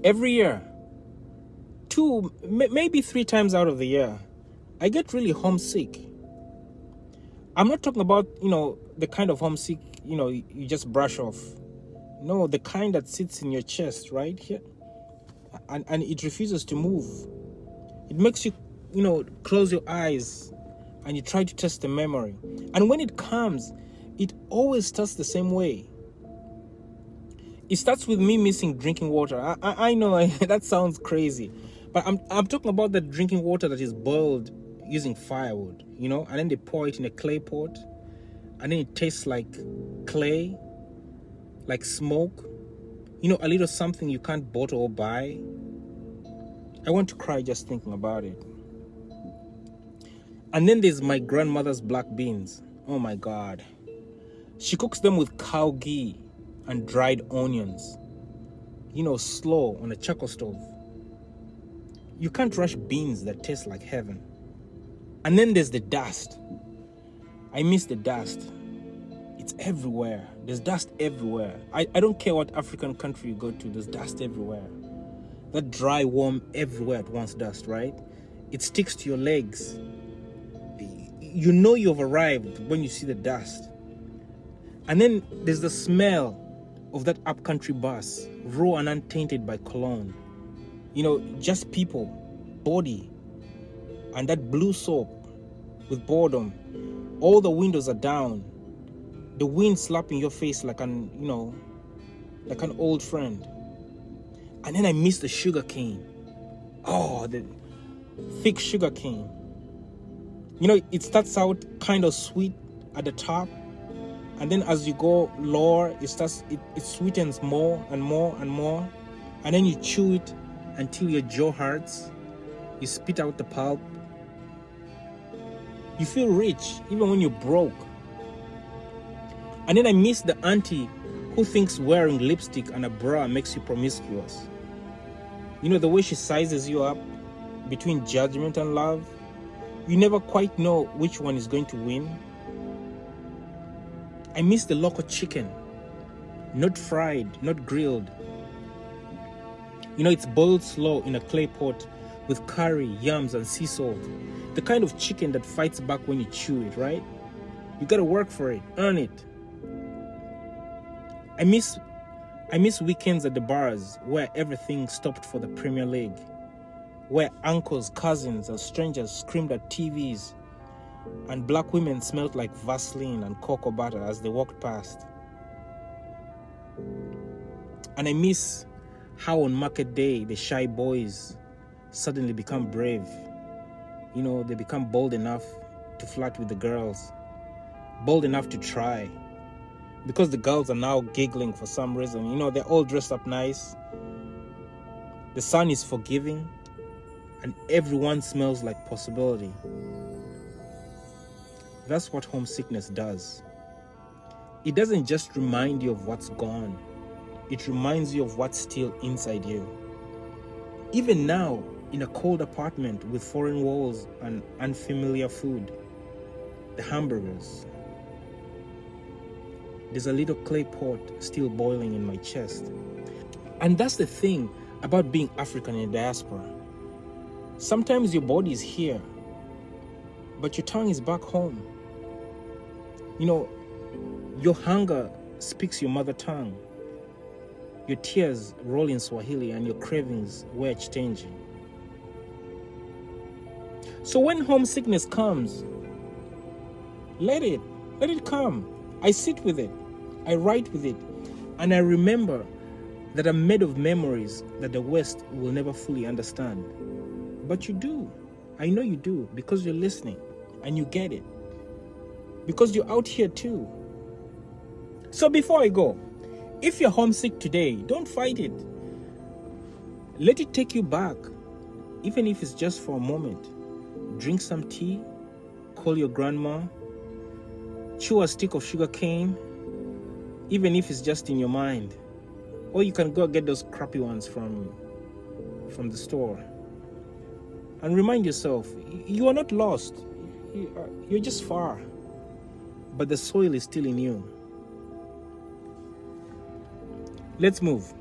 Every year, maybe 3 times out of the year, I get really homesick. I'm not talking about, the kind of homesick, you just brush off. No, the kind that sits in your chest right here. And it refuses to move. It makes you, close your eyes and you try to test the memory. And when it comes, it always starts the same way. It starts with me missing drinking water. I know that sounds crazy, but I'm talking about the drinking water that is boiled using firewood, and then they pour it in a clay pot, and then it tastes like clay, like smoke, a little something you can't bottle or buy. I want to cry just thinking about it. And then there's my grandmother's black beans. Oh my God. She cooks them with cow ghee and dried onions, slow on a charcoal stove. You can't rush beans that taste like heaven. And then there's the dust. I miss the dust. It's everywhere. There's dust everywhere. I don't care what African country you go to, there's dust everywhere. That dry, warm, everywhere at once dust, right? It sticks to your legs. You know you've arrived when you see the dust. And then there's the smell of that upcountry bus, raw and untainted by cologne. Just people, body, and that blue soap with boredom. All the windows are down. The wind slapping your face like an old friend. And then I miss the sugar cane. Oh, the thick sugar cane. It starts out kind of sweet at the top. And then as you go lower, it sweetens more and more and more. And then you chew it until your jaw hurts. You spit out the pulp. You feel rich even when you're broke. And then I miss the auntie who thinks wearing lipstick and a bra makes you promiscuous. The way she sizes you up between judgment and love. You never quite know which one is going to win. I miss the local chicken. Not fried, not grilled. It's boiled slow in a clay pot with curry, yams, and sea salt. The kind of chicken that fights back when you chew it, right? You gotta work for it, earn it. I miss weekends at the bars where everything stopped for the Premier League, where uncles, cousins, and strangers screamed at TVs, and black women smelled like Vaseline and cocoa butter as they walked past. And I miss how on market day the shy boys suddenly become brave. They become bold enough to flirt with the girls, bold enough to try. Because the girls are now giggling for some reason. They're all dressed up nice. The sun is forgiving, and everyone smells like possibility. That's what homesickness does. It doesn't just remind you of what's gone. It reminds you of what's still inside you. Even now, in a cold apartment with foreign walls and unfamiliar food, the hamburgers, there's a little clay pot still boiling in my chest. And that's the thing about being African in diaspora. Sometimes your body is here, but your tongue is back home. Your hunger speaks your mother tongue. Your tears roll in Swahili and your cravings were changing. So when homesickness comes, let it come. I sit with it. I write with it. And I remember that I'm made of memories that the West will never fully understand. But you do. I know you do, because you're listening and you get it. Because you're out here too. So before I go, if you're homesick today, don't fight it. Let it take you back, even if it's just for a moment. Drink some tea, call your grandma, chew a stick of sugar cane, even if it's just in your mind. Or you can go get those crappy ones from the store. And remind yourself, you are not lost. You're just far. But the soil is still in you. Let's move.